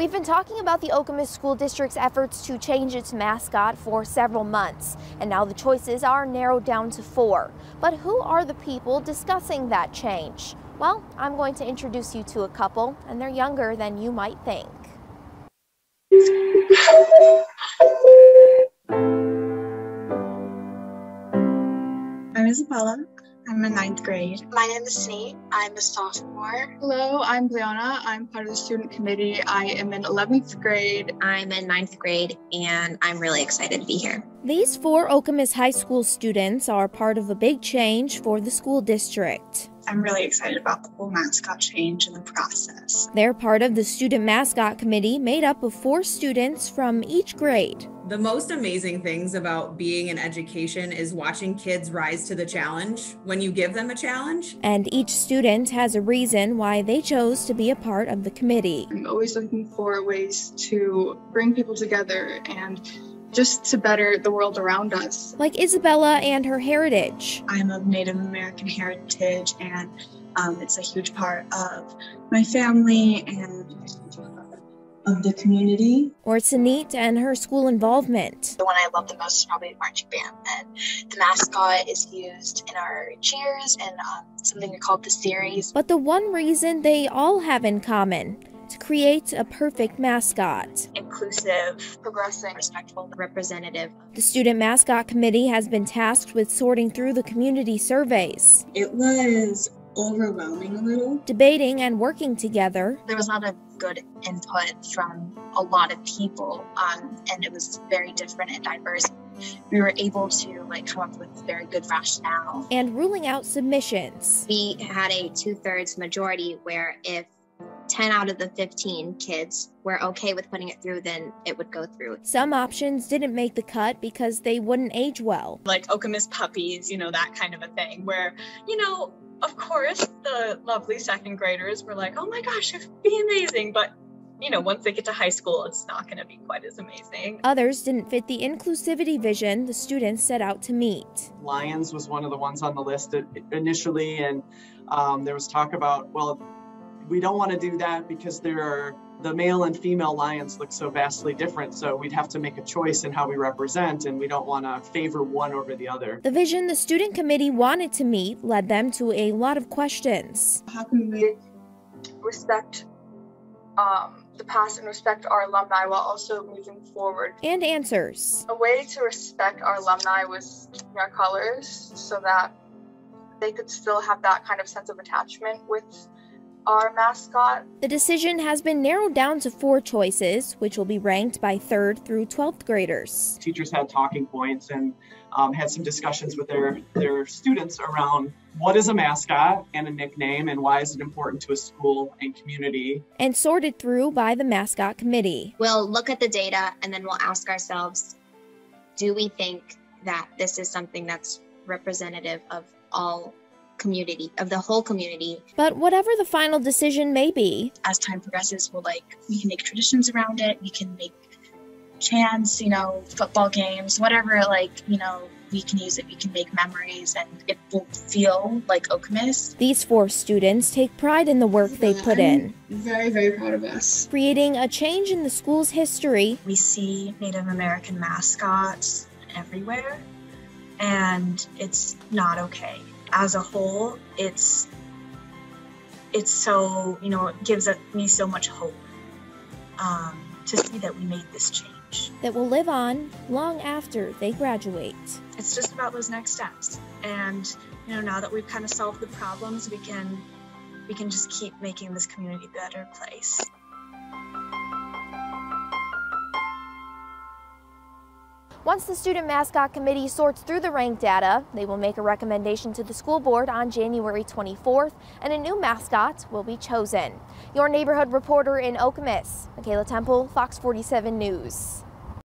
We've been talking about the Okemos School District's efforts to change its mascot for several months, and now the choices are narrowed down to 4. But who are the people discussing that change? Well, I'm going to introduce you to a couple, and they're younger than you might think. I'm Isabella. I'm in 9th grade. My name is Nate. I'm a sophomore. Hello, I'm Brianna. I'm part of the student committee. I am in 11th grade. I'm in 9th grade, and I'm really excited to be here. These 4 Okemos High School students are part of a big change for the school district. I'm really excited about the whole mascot change and the process. They're part of the student mascot committee made up of 4 students from each grade. The most amazing things about being in education is watching kids rise to the challenge when you give them a challenge. And each student has a reason why they chose to be a part of the committee. I'm always looking for ways to bring people together and just to better the world around us. Like Isabella and her heritage. I'm of Native American heritage, and it's a huge part of my family and of the community. Or Sanit and her school involvement. The one I love the most is probably marching band, and the mascot is used in our cheers and something we call the series. But the one reason they all have in common: to create a perfect mascot. Inclusive, progressive, respectful, representative. The Student Mascot Committee has been tasked with sorting through the community surveys. It was overwhelming a little. Debating and working together. There was not a good input from a lot of people, and it was very different and diverse. We were able to come up with very good rationale. And ruling out submissions. We had a 2/3 majority where if 10 out of the 15 kids were okay with putting it through, then it would go through. Some options didn't make the cut because they wouldn't age well. Like Okemos puppies, that kind of a thing where, of course, the lovely 2nd graders were like, oh my gosh, it'd be amazing. But, once they get to high school, it's not going to be quite as amazing. Others didn't fit the inclusivity vision the students set out to meet. Lions was one of the ones on the list initially, and there was talk about, well, we don't want to do that because the male and female lions look so vastly different, so we'd have to make a choice in how we represent, and we don't want to favor one over the other. The vision the student committee wanted to meet led them to a lot of questions. How can we respect the past and respect our alumni while also moving forward? And answers. A way to respect our alumni was keeping our colors so that they could still have that kind of sense of attachment with our mascot. The decision has been narrowed down to 4 choices, which will be ranked by 3rd through 12th graders. Teachers had talking points and had some discussions with their students around what is a mascot and a nickname and why is it important to a school and community. And sorted through by the mascot committee. We'll look at the data and then we'll ask ourselves, do we think that this is something that's representative of all community, of the whole community? But whatever the final decision may be, as time progresses, we can make traditions around it. We can make chants, football games, whatever, we can use it. We can make memories, and it will feel like Okemos. These 4 students take pride in the work they put in. Very, very proud of us. Creating a change in the school's history. We see Native American mascots everywhere, and it's not okay. As a whole, it's so, it gives me so much hope to see that we made this change. That will live on long after they graduate. It's just about those next steps. And, now that we've kind of solved the problems, we can just keep making this community a better place. Once the Student Mascot Committee sorts through the ranked data, they will make a recommendation to the school board on January 24th, and a new mascot will be chosen. Your neighborhood reporter in Okemos, Michaela Temple, Fox 47 News.